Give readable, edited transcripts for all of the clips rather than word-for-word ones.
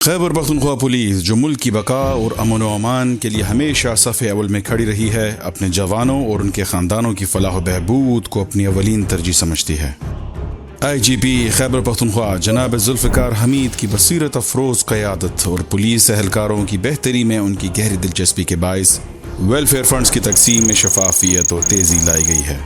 Khyber Pakhtunkhwa police جو ملک کی بقا اور امن و امان کے لیے ہمیشہ صف اول میں کھڑی رہی ہے، اپنے جوانوں اور ان کے خاندانوں کی فلاح و بہبود کو اپنی اولین ترجیح سمجھتی ہے۔ IGP خیبر پختونخوا جناب ذوالفقار حمید کی بصیرت افروز قیادت اور پولیس اہلکاروں کی بہتری میں ان کی گہری دلچسپی کے باعث ویلفیئر فنڈز کی تقسیم میں شفافیت اور تیزی لائی گئی ہے۔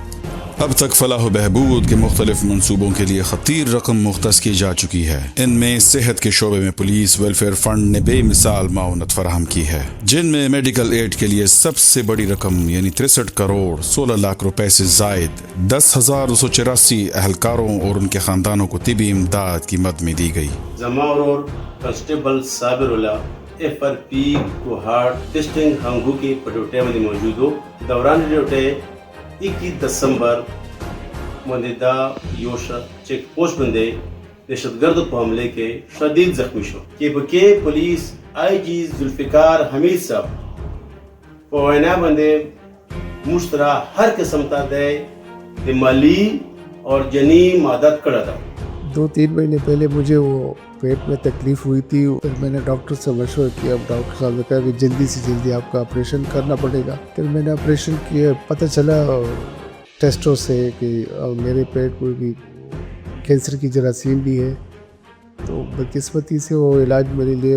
اب تک فلاح و بہبود کے مختلف منصوبوں کے لیے خطیر رقم مختص کی جا چکی ہے۔ ان میں صحت کے شعبے میں پولیس ویلفیئر فنڈ نے بے مثال معاونت فراہم کی ہے، جن میں میڈیکل ایڈ کے لیے سب سے بڑی رقم یعنی 63 کروڑ 16 لاکھ روپے سے زائد 10,284 اہلکاروں اور ان کے خاندانوں کو طبی امداد کی مد میں دی گئی۔ زماور کانسٹیبل صابر اللہ FRP کو ہارٹ ٹیسٹنگ ہنگو کی پٹوٹے میں موجود ہو دوران ڈیوٹے 21 دسمبر مندیدہ یوشا چیک پوسٹ بندے دہشت گرد کو حملے کے شدید زخمی شو کہ بکے پولیس IG ذوالفقار حمید صاحب پوائنہ بندے مشترہ ہر قسم تا دے مالی اور جنی مدد کڑا تھا۔ 2-3 مہینے پہلے مجھے وہ پیٹ میں تکلیف ہوئی تھی، پھر میں نے ڈاکٹر سے مشورہ کیا۔ اب ڈاکٹر صاحب نے کہا کہ جلدی سے جلدی آپ کا آپریشن کرنا پڑے گا۔ پھر میں نے آپریشن کیا، پتہ چلا ٹیسٹوں سے کہ میرے پیٹ میں بھی کینسر کی جراثیم بھی ہے، تو بدقسمتی سے وہ علاج میرے لیے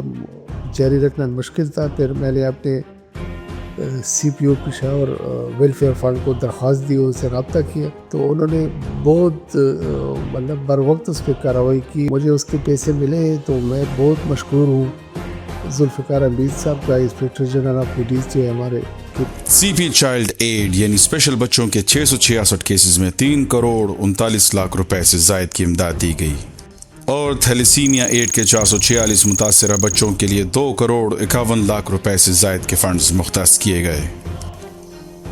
جاری رکھنا مشکل تھا۔ پھر میں نے اپنے CPO پشاور ویلفیئر فنڈ کو درخواست دی، ان سے رابطہ کیا، تو انہوں نے بہت مطلب بر وقت اس پہ کارروائی کی، مجھے اس کے پیسے ملے، تو میں بہت مشکور ہوں ذوالفقار حمید صاحب کا، انسپیکٹر جنرل آف پولیس جو ہے ہمارے۔ CP چائلڈ ایڈ یعنی اسپیشل بچوں کے 666 کیسز میں 3 کروڑ 39 لاکھ روپے سے زائد کی امداد دی گئی، اور تھیلیسیمیا ایڈ کے 446 متاثرہ بچوں کے لیے 2 کروڑ 51 لاکھ روپے سے زائد کے فنڈز مختص کیے گئے۔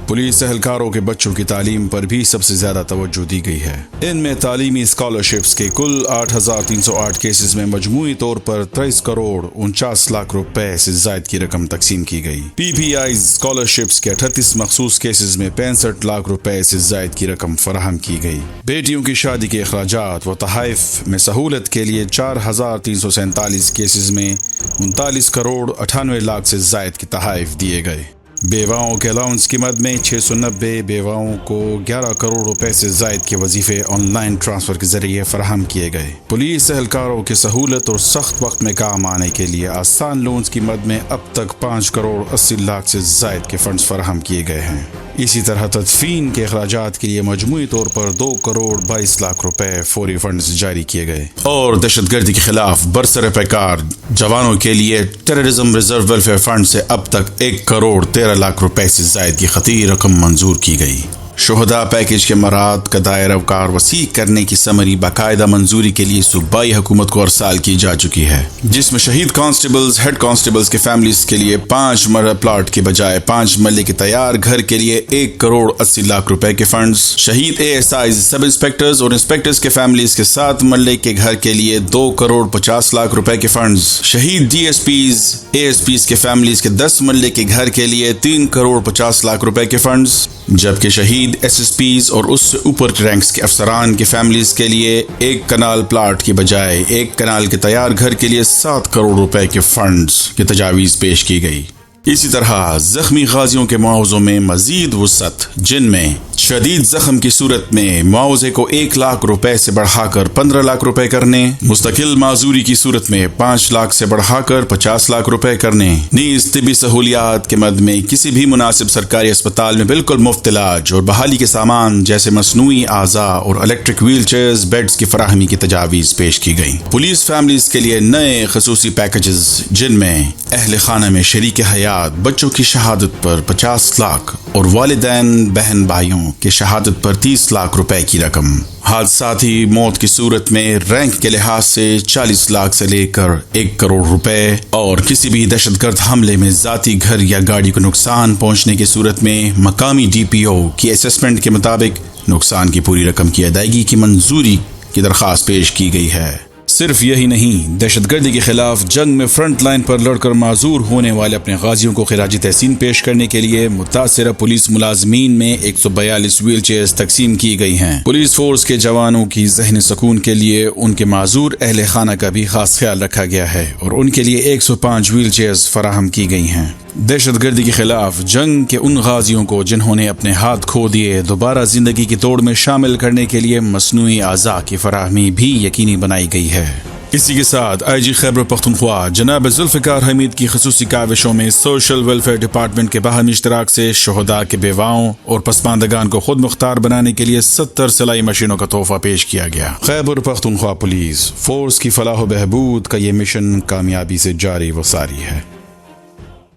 پولیس اہلکاروں کے بچوں کی تعلیم پر بھی سب سے زیادہ توجہ دی گئی ہے۔ ان میں تعلیمی اسکالرشپس کے کل 8,308 کیسز میں مجموعی طور پر 23 کروڑ 49 لاکھ روپے سے زائد کی رقم تقسیم کی گئی۔ PPIs اسکالرشپس کے 38 مخصوص کیسز میں 65 لاکھ روپے سے زائد کی رقم فراہم کی گئی۔ بیٹیوں کی شادی کے اخراجات و تحائف میں سہولت کے لیے 4,347 کیسز میں 39 کروڑ 98 لاکھ سے زائد کے تحائف دیے گئے۔ بیواؤں کے الاؤنس کی مد میں 690 بیواؤں کو 11 کروڑ روپے سے زائد کے وظیفے آن لائن ٹرانسفر کے ذریعے فراہم کیے گئے۔ پولیس اہلکاروں کی سہولت اور سخت وقت میں کام آنے کے لیے آسان لونز کی مد میں اب تک 5 کروڑ 80 لاکھ سے زائد کے فنڈز فراہم کیے گئے ہیں۔ اسی طرح تدفین کے اخراجات کے لیے مجموعی طور پر 2 کروڑ 22 لاکھ روپے فوری فنڈز جاری کیے گئے، اور دہشت گردی کے خلاف برسر پیکار جوانوں کے لیے ٹیررزم ریزرو ویلفیئر فنڈ سے اب تک 1 کروڑ 13 لاکھ روپے سے زائد کی خطیر رقم منظور کی گئی۔ شہداء پیکیج کے مراد کا دائرہ کار وسیع کرنے کی سمری باقاعدہ منظوری کے لیے صوبائی حکومت کو ارسال کی جا چکی ہے، جس میں شہید کانسٹیبلز ہیڈ کانسٹیبلز کے فیملیز کے لیے 5 مرلہ پلاٹ کے بجائے 5 مرلے کے تیار گھر کے لیے 1 کروڑ 80 لاکھ روپے کے فنڈز، شہید ASIs سب انسپیکٹرز اور انسپیکٹرز کے فیملیز کے 7 مرلے کے گھر کے لیے 2 کروڑ 50 لاکھ روپے کے فنڈز، شہید DSPs ASPs کے فیملیز کے 10 مرلے کے گھر کے لیے 3 کروڑ 50 لاکھ روپے کے فنڈز، جبکہ شہید SSPs اور اس سے اوپر کے رینکس کے افسران کے فیملیز کے لیے 1 کنال پلاٹ کے بجائے 1 کنال کے تیار گھر کے لیے 7 کروڑ روپے کے فنڈز کی تجاویز پیش کی گئی۔ اسی طرح زخمی غازیوں کے معاوضوں میں مزید وسعت، جن میں شدید زخم کی صورت میں معاوضے کو 1 لاکھ روپے سے بڑھا کر 15 لاکھ روپے کرنے، مستقل معذوری کی صورت میں 5 لاکھ سے بڑھا کر 50 لاکھ روپے کرنے، نیز طبی سہولیات کے مد میں کسی بھی مناسب سرکاری اسپتال میں بالکل مفت علاج اور بحالی کے سامان جیسے مصنوعی اعضاء اور الیکٹرک ویل چیئرز بیڈز کی فراہمی کی تجاویز پیش کی گئی۔ پولیس فیملیز کے لیے نئے خصوصی پیکیجز، جن میں اہل خانہ میں شریک حیات بچوں کی شہادت پر 50 لاکھ اور والدین بہن بھائیوں کی شہادت پر 30 لاکھ روپے کی رقم، حادثاتی موت کی صورت میں رینک کے لحاظ سے 40 لاکھ سے لے کر 1 کروڑ روپے، اور کسی بھی دہشت گرد حملے میں ذاتی گھر یا گاڑی کو نقصان پہنچنے کی صورت میں مقامی DPO کی اسسمنٹ کے مطابق نقصان کی پوری رقم کی ادائیگی کی منظوری کی درخواست پیش کی گئی ہے۔ صرف یہی نہیں، دہشت گردی کے خلاف جنگ میں فرنٹ لائن پر لڑ کر معذور ہونے والے اپنے غازیوں کو خراج تحسین پیش کرنے کے لیے متاثرہ پولیس ملازمین میں 142 ویل چیئرز تقسیم کی گئی ہیں۔ پولیس فورس کے جوانوں کی ذہنی سکون کے لیے ان کے معذور اہل خانہ کا بھی خاص خیال رکھا گیا ہے اور ان کے لیے 105 ویل چیئرز فراہم کی گئی ہیں۔ دہشت گردی کے خلاف جنگ کے ان غازیوں کو جنہوں نے اپنے ہاتھ کھو دیے دوبارہ زندگی کی دوڑ میں شامل کرنے کے لیے مصنوعی اعضاء کی فراہمی بھی یقینی بنائی گئی ہے۔ اسی کے ساتھ آئی جی خیبر پختونخوا جناب ذوالفقار حمید کی خصوصی کاوشوں میں سوشل ویلفیئر ڈپارٹمنٹ کے باہمی اشتراک سے شہداء کے بیواؤں اور پسماندگان کو خود مختار بنانے کے لیے 70 سلائی مشینوں کا تحفہ پیش کیا گیا۔ خیبر پختونخوا پولیس فورس کی فلاح و بہبود کا یہ مشن کامیابی سے جاری و ساری ہے۔